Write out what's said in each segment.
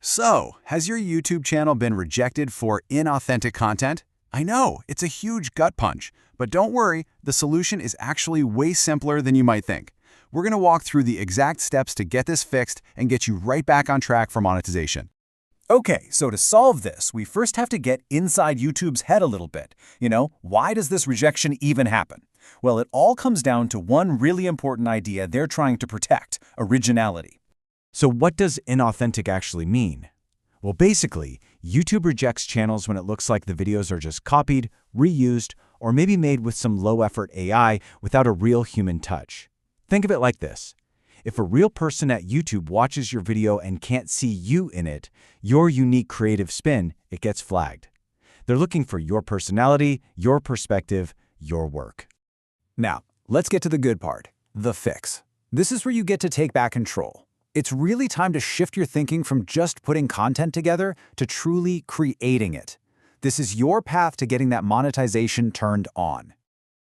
So, has your YouTube channel been rejected for inauthentic content? I know, it's a huge gut punch, but don't worry, the solution is actually way simpler than you might think. We're going to walk through the exact steps to get this fixed and get you right back on track for monetization. Okay, so to solve this, we first have to get inside YouTube's head a little bit. Why does this rejection even happen? Well, it all comes down to one really important idea they're trying to protect: originality. So what does inauthentic actually mean? Well, basically, YouTube rejects channels when it looks like the videos are just copied, reused, or maybe made with some low-effort AI without a real human touch. Think of it like this. If a real person at YouTube watches your video and can't see you in it, your unique creative spin, it gets flagged. They're looking for your personality, your perspective, your work. Now, let's get to the good part, the fix. This is where you get to take back control. It's really time to shift your thinking from just putting content together to truly creating it. This is your path to getting that monetization turned on.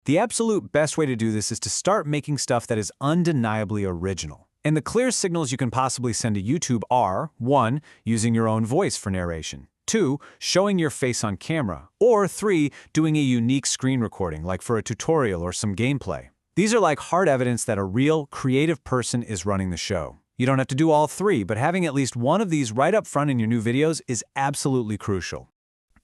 The absolute best way to do this is to start making stuff that is undeniably original. And the clearest signals you can possibly send to YouTube are: 1. Using your own voice for narration, 2. Showing your face on camera, or 3. Doing a unique screen recording, like for a tutorial or some gameplay. These are like hard evidence that a real, creative person is running the show. You don't have to do all 3, but having at least one of these right up front in your new videos is absolutely crucial.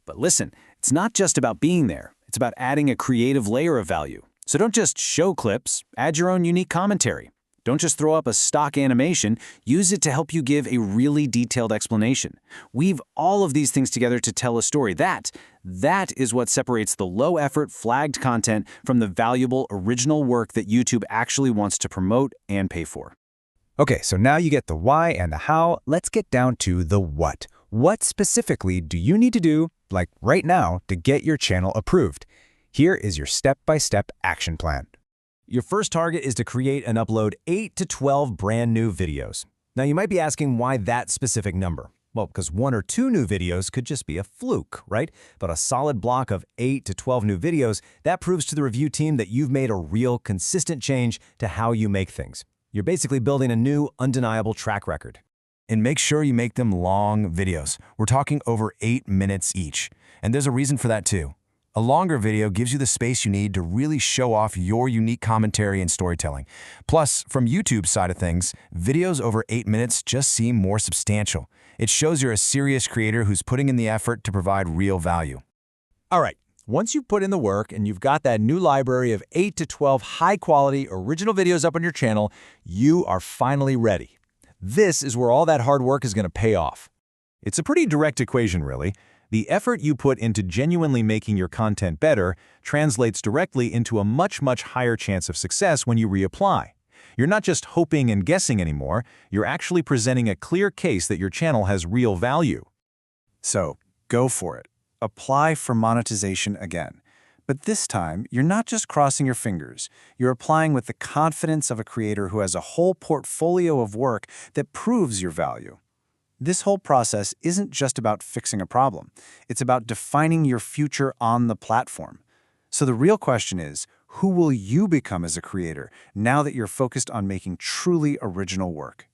But listen, it's not just about being there. It's about adding a creative layer of value. So don't just show clips, add your own unique commentary. Don't just throw up a stock animation, use it to help you give a really detailed explanation. Weave all of these things together to tell a story. That is what separates the low-effort, flagged content from the valuable, original work that YouTube actually wants to promote and pay for. Okay, so now you get the why and the how. Let's get down to the what. What specifically do you need to do, like right now, to get your channel approved? Here is your step-by-step action plan. Your first target is to create and upload 8 to 12 brand new videos. Now, you might be asking why that specific number. Well, because 1 or 2 new videos could just be a fluke, right? But a solid block of 8 to 12 new videos, that proves to the review team that you've made a real, consistent change to how you make things. You're basically building a new, undeniable track record. And make sure you make them long videos. We're talking over 8 minutes each. And there's a reason for that too. A longer video gives you the space you need to really show off your unique commentary and storytelling. Plus, from YouTube's side of things, videos over 8 minutes just seem more substantial. It shows you're a serious creator who's putting in the effort to provide real value. All right, once you've put in the work and you've got that new library of 8 to 12 high-quality original videos up on your channel, you are finally ready. This is where all that hard work is going to pay off. It's a pretty direct equation, really. The effort you put into genuinely making your content better translates directly into a much, much higher chance of success when you reapply. You're not just hoping and guessing anymore, you're actually presenting a clear case that your channel has real value. So, go for it. Apply for monetization again. But this time, you're not just crossing your fingers. You're applying with the confidence of a creator who has a whole portfolio of work that proves your value. This whole process isn't just about fixing a problem. It's about defining your future on the platform. So the real question is, who will you become as a creator now that you're focused on making truly original work?